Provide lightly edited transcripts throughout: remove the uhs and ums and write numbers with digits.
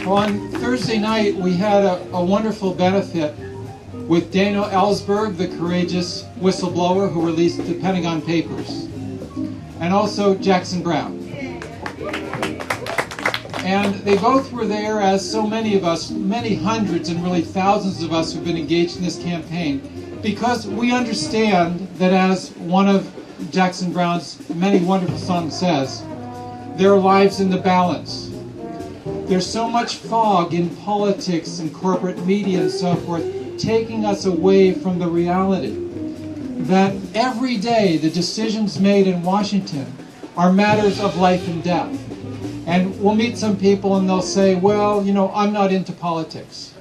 Well, on Thursday night, we had a wonderful benefit with Daniel Ellsberg, the courageous whistleblower who released the Pentagon Papers, and also Jackson Brown. And they both were there, as so many of us, many hundreds and really thousands of us who've been engaged in this campaign, because we understand that, as one of Jackson Brown's many wonderful songs says, there are lives in the balance. There's so much fog in politics and corporate media and so forth, taking us away from the reality that every day the decisions made in Washington are matters of life and death. And we'll meet some people and they'll say, well, you know, I'm not into politics.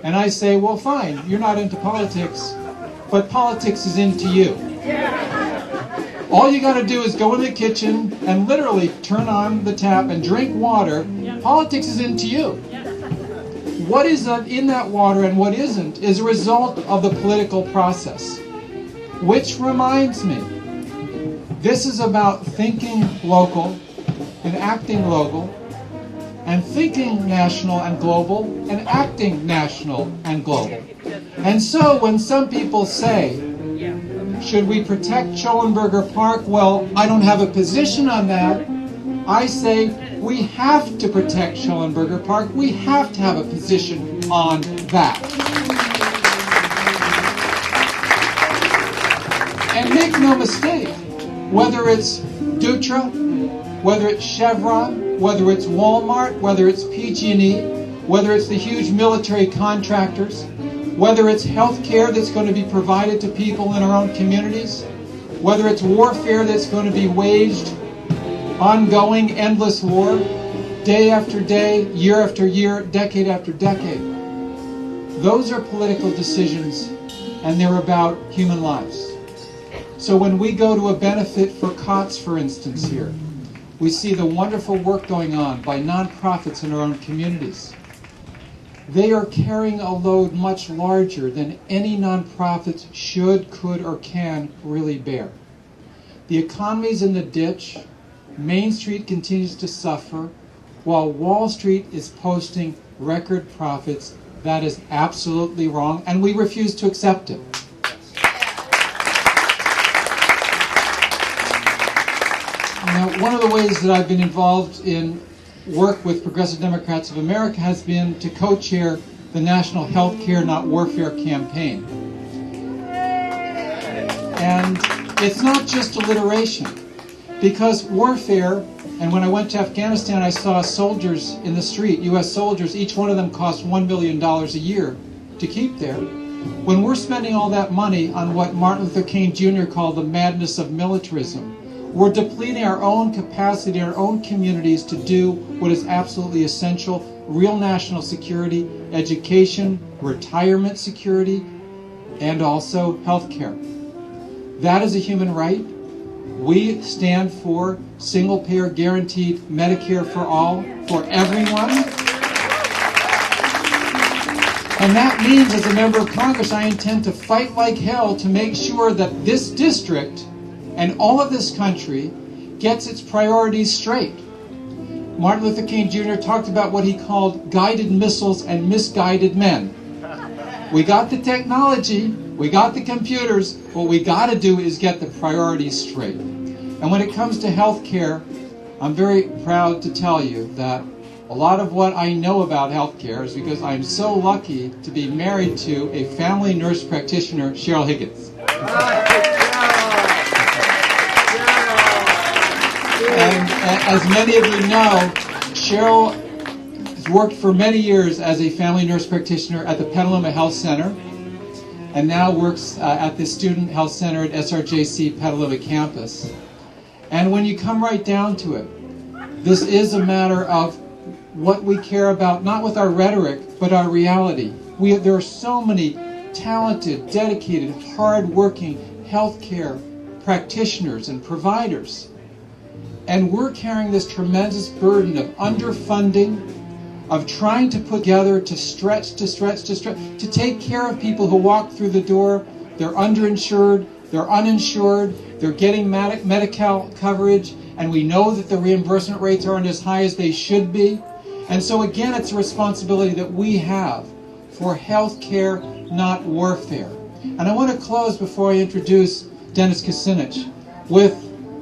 And I say, well, fine, you're not into politics, but politics is into you. All you got to do is go in the kitchen and literally turn on the tap and drink water. Politics is into you. What is in that water and what isn't is a result of the political process. Which reminds me, this is about thinking local and acting local, and thinking national and global, and acting national and global. And so when some people say, should we protect Schellenberger Park? Well, I don't have a position on that. I say we have to protect Schellenberger Park. We have to have a position on that. And make no mistake, whether it's Dutra, whether it's Chevron, whether it's Walmart, whether it's PG&E, whether it's the huge military contractors, whether it's health care that's going to be provided to people in our own communities, whether it's warfare that's going to be waged, ongoing, endless war, day after day, year after year, decade after decade. Those are political decisions, and they're about human lives. So when we go to a benefit for COTS, for instance, here, we see the wonderful work going on by nonprofits in our own communities. They are carrying a load much larger than any nonprofits should, could, or can really bear. The economy's in the ditch. Main Street continues to suffer, while Wall Street is posting record profits. That is absolutely wrong, and we refuse to accept it. Now, one of the ways that I've been involved in work with Progressive Democrats of America has been to co-chair the National Healthcare Not Warfare campaign. And it's not just alliteration, because warfare, and when I went to Afghanistan, I saw soldiers in the street, U.S. soldiers, each one of them cost $1 million a year to keep there. When we're spending all that money on what Martin Luther King Jr. called the madness of militarism, we're depleting our own capacity in our own communities to do what is absolutely essential: real national security, education, retirement security, and also health care. That is a human right. We stand for single-payer guaranteed Medicare for all, for everyone. And that means, as a member of Congress, I intend to fight like hell to make sure that this district and all of this country gets its priorities straight. Martin Luther King Jr. talked about what he called guided missiles and misguided men. We got the technology, we got the computers, what we got to do is get the priorities straight. And when it comes to health care, I'm very proud to tell you that a lot of what I know about health care is because I'm so lucky to be married to a family nurse practitioner, Cheryl Higgins. And as many of you know, Cheryl has worked for many years as a family nurse practitioner at the Petaluma Health Center, and now works at the Student Health Center at SRJC Petaluma campus. And when you come right down to it, this is a matter of what we care about, not with our rhetoric, but our reality. There are so many talented, dedicated, hard-working healthcare practitioners and providers. And we're carrying this tremendous burden of underfunding, of trying to put together, to take care of people who walk through the door. They're underinsured, they're uninsured, they're getting Medi-Cal coverage, and we know that the reimbursement rates aren't as high as they should be. And so again, it's a responsibility that we have for health care, not warfare. And I want to close before I introduce Dennis Kucinich with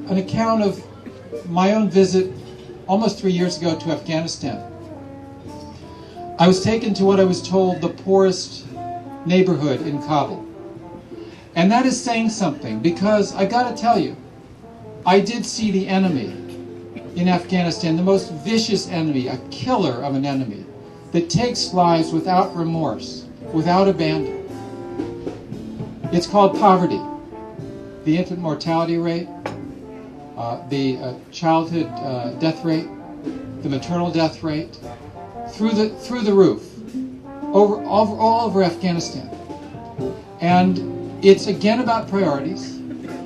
an account of my own visit almost 3 years ago to Afghanistan. I was taken to what I was told the poorest neighborhood in Kabul. And that is saying something, because I got to tell you, I did see the enemy in Afghanistan, the most vicious enemy, a killer of an enemy that takes lives without remorse, without abandon. It's called poverty. The infant mortality rate, the childhood death rate, the maternal death rate, through the roof, all over Afghanistan. And it's again about priorities.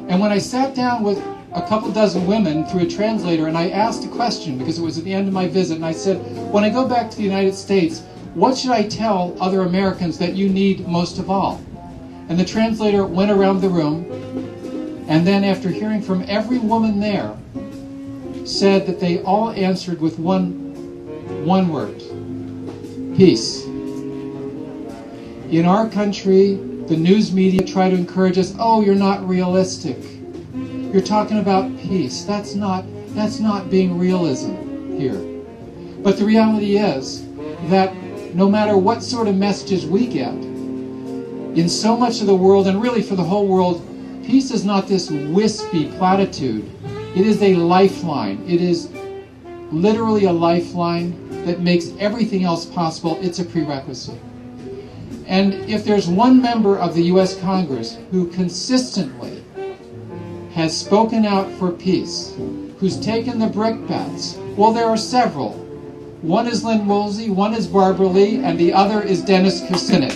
And when I sat down with a couple dozen women through a translator, and I asked a question because it was at the end of my visit, and I said, when I go back to the United States, what should I tell other Americans that you need most of all? And the translator went around the room, and then after hearing from every woman there, said that they all answered with one word: peace. In our country, the news media try to encourage us, oh, you're not realistic. You're talking about peace. That's not being realism here. But the reality is that no matter what sort of messages we get, in so much of the world, and really for the whole world, peace is not this wispy platitude. It is a lifeline. It is literally a lifeline that makes everything else possible. It's a prerequisite. And if there's one member of the U.S. Congress who consistently has spoken out for peace, who's taken the brickbats, well, there are several. One is Lynn Woolsey, one is Barbara Lee, and the other is Dennis Kucinich.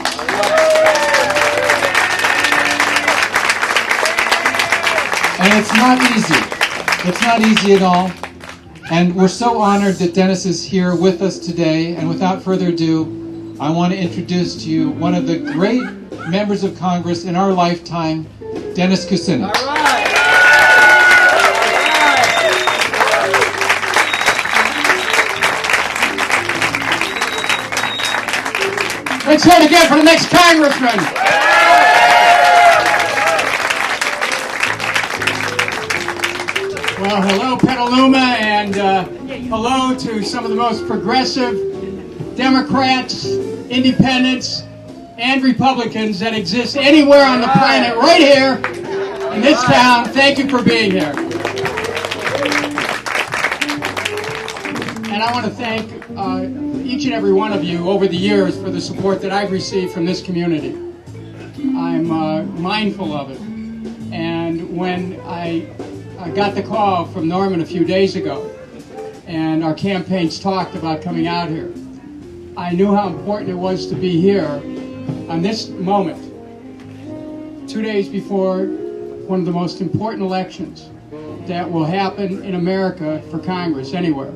And it's not easy. It's not easy at all. And we're so honored that Dennis is here with us today. And without further ado, I want to introduce to you one of the great members of Congress in our lifetime, Dennis Kucinich. All right. Let's hear it again for the next congressman. Well, hello, Petaluma, and hello to some of the most progressive Democrats, Independents, and Republicans that exist anywhere on the planet, right here in this town. Thank you for being here. And I want to thank each and every one of you over the years for the support that I've received from this community. I'm mindful of it. And when I got the call from Norman a few days ago, and our campaigns talked about coming out here, I knew how important it was to be here on this moment, 2 days before one of the most important elections that will happen in America for Congress anywhere.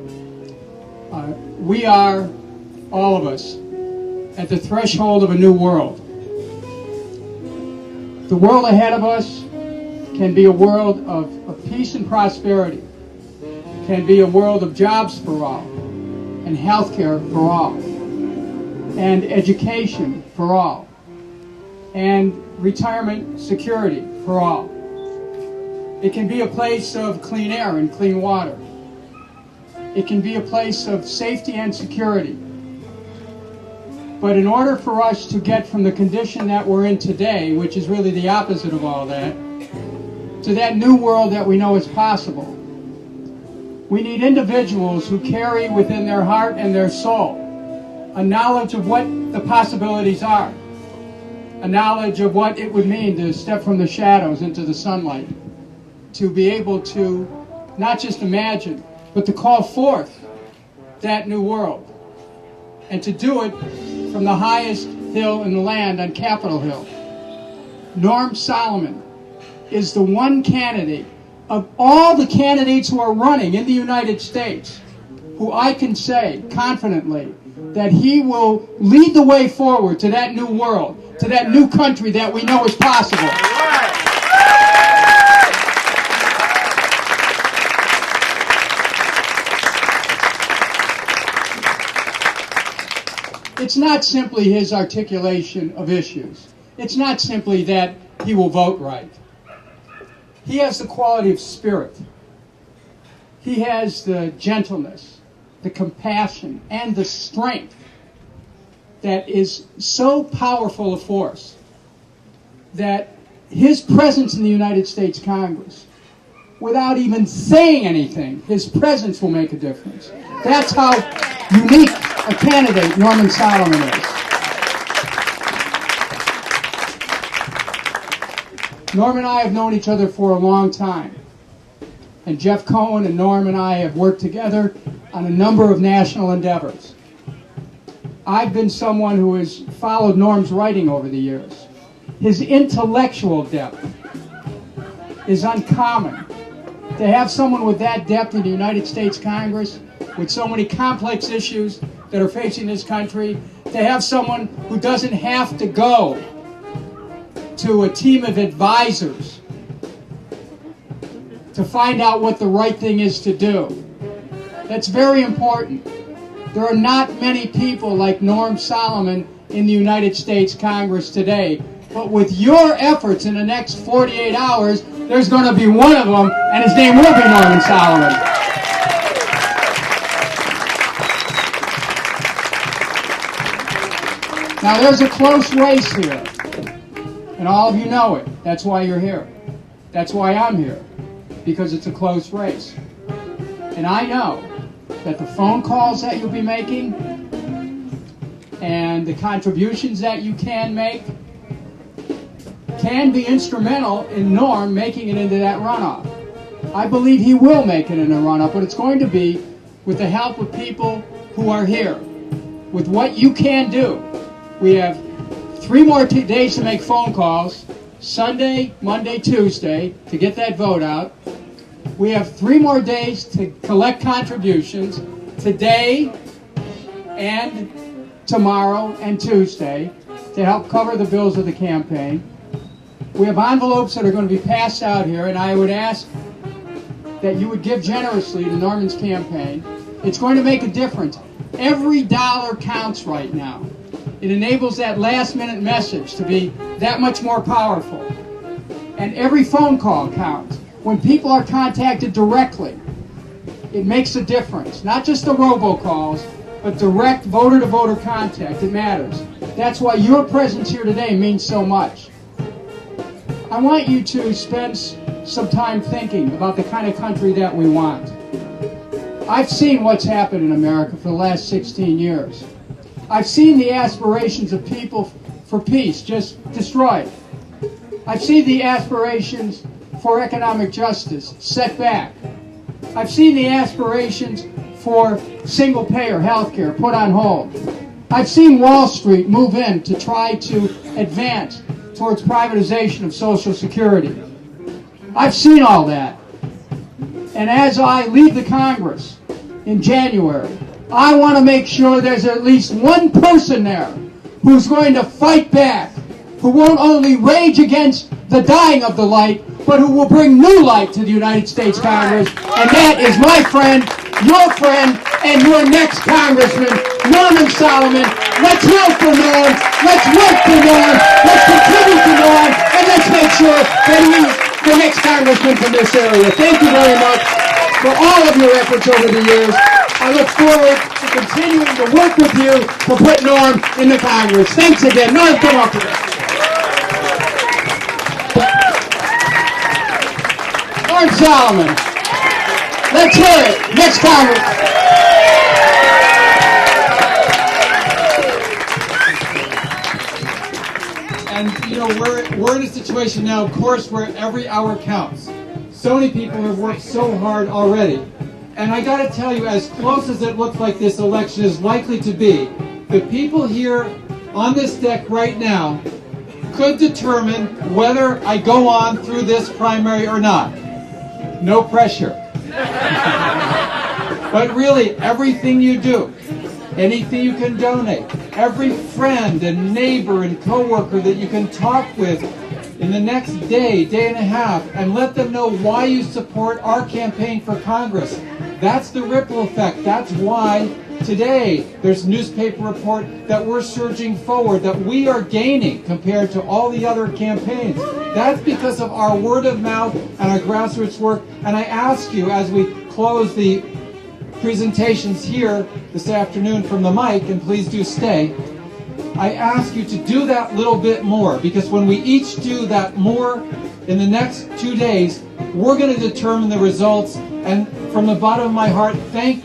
We are, all of us, at the threshold of a new world. The world ahead of us can be a world of peace and prosperity, can be a world of jobs for all, and health care for all, and education for all, and retirement security for all. It can be a place of clean air and clean water. It can be a place of safety and security. But in order for us to get from the condition that we're in today, which is really the opposite of all that, to that new world that we know is possible, we need individuals who carry within their heart and their soul a knowledge of what the possibilities are, a knowledge of what it would mean to step from the shadows into the sunlight, to be able to not just imagine, but to call forth that new world, and to do it from the highest hill in the land on Capitol Hill. Norm Solomon is the one candidate of all the candidates who are running in the United States who I can say confidently that he will lead the way forward to that new world, to that new country that we know is possible. it's not simply his articulation of issues. It's not simply that he will vote right. He has the quality of spirit. He has the gentleness, the compassion, and the strength that is so powerful a force that his presence in the United States Congress, without even saying anything, his presence will make a difference. That's how unique a candidate Norman Solomon is. Norm and I have known each other for a long time. And Jeff Cohen and Norm and I have worked together on a number of national endeavors. I've been someone who has followed Norm's writing over the years. His intellectual depth is uncommon. To have someone with that depth in the United States Congress, with so many complex issues that are facing this country, to have someone who doesn't have to go to a team of advisors to find out what the right thing is to do. That's very important. There are not many people like Norm Solomon in the United States Congress today, but with your efforts in the next 48 hours, there's going to be one of them, and his name will be Norman Solomon. Now, there's a close race here, and all of you know it. That's why you're here. That's why I'm here, because it's a close race. And I know that the phone calls that you'll be making and the contributions that you can make can be instrumental in Norm making it into that runoff. I believe he will make it in a runoff, but it's going to be with the help of people who are here, with what you can do. We have 3 more days to make phone calls, Sunday, Monday, Tuesday, to get that vote out. We have 3 more days to collect contributions, today and tomorrow and Tuesday, to help cover the bills of the campaign. We have envelopes that are going to be passed out here, and I would ask that you would give generously to Norman's campaign. It's going to make a difference. Every dollar counts right now. It enables that last-minute message to be that much more powerful. And every phone call counts. When people are contacted directly, it makes a difference. Not just the robocalls, but direct voter-to-voter contact. It matters. That's why your presence here today means so much. I want you to spend some time thinking about the kind of country that we want. I've seen what's happened in America for the last 16 years. I've seen the aspirations of people for peace just destroyed. I've seen the aspirations for economic justice set back. I've seen the aspirations for single-payer health care put on hold. I've seen Wall Street move in to try to advance towards privatization of Social Security. I've seen all that. And as I leave the Congress in January, I want to make sure there's at least one person there who's going to fight back, who won't only rage against the dying of the light, but who will bring new light to the United States Congress. And that is my friend, your friend, and your next Congressman, Norman Solomon. Let's hear for Norm. Let's work for Norm. Let's contribute to Norm. And let's make sure that he's the next Congressman from this area. Thank you very much for all of your efforts over the years. I look forward to continuing to work with you to put Norm in the Congress. Thanks again. Norm, come up here. Norm Solomon. Let's hear it. Next Congress. And, you know, we're in a situation now, of course, where every hour counts. So many people have worked so hard already. And I got to tell you, as close as it looks like this election is likely to be, the people here on this deck right now could determine whether I go on through this primary or not. No pressure. But really, everything you do, anything you can donate, every friend and neighbor and coworker that you can talk with in the next day, day and a half, and let them know why you support our campaign for Congress. That's the ripple effect. That's why Today, there's newspaper report that we're surging forward, that we are gaining compared to all the other campaigns. That's because of our word of mouth and our grassroots work. And I ask you, as we close the presentations here this afternoon from the mic, and please do stay, I ask you to do that little bit more, because when we each do that more in the next 2 days, we're going to determine the results. And from the bottom of my heart, thank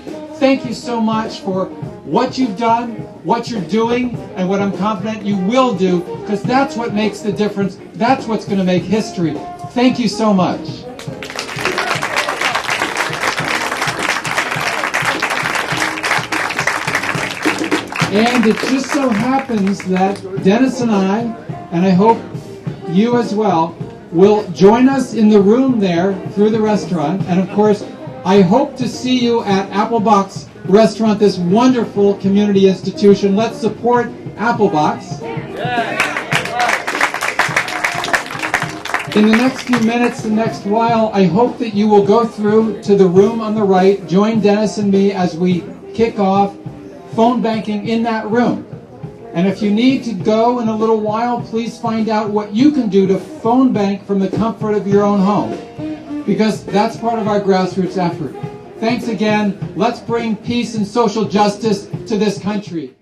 you so much for what you've done, what you're doing, and what I'm confident you will do, because that's what makes the difference. That's what's going to make history. Thank you so much. And it just so happens that Dennis and I hope you as well, will join us in the room there through the restaurant. And of course, I hope to see you at Applebox Restaurant, this wonderful community institution. Let's support Applebox. In the next few minutes, the next while, I hope that you will go through to the room on the right, join Dennis and me as we kick off phone banking in that room. And if you need to go in a little while, please find out what you can do to phone bank from the comfort of your own home, because that's part of our grassroots effort. Thanks again. Let's bring peace and social justice to this country.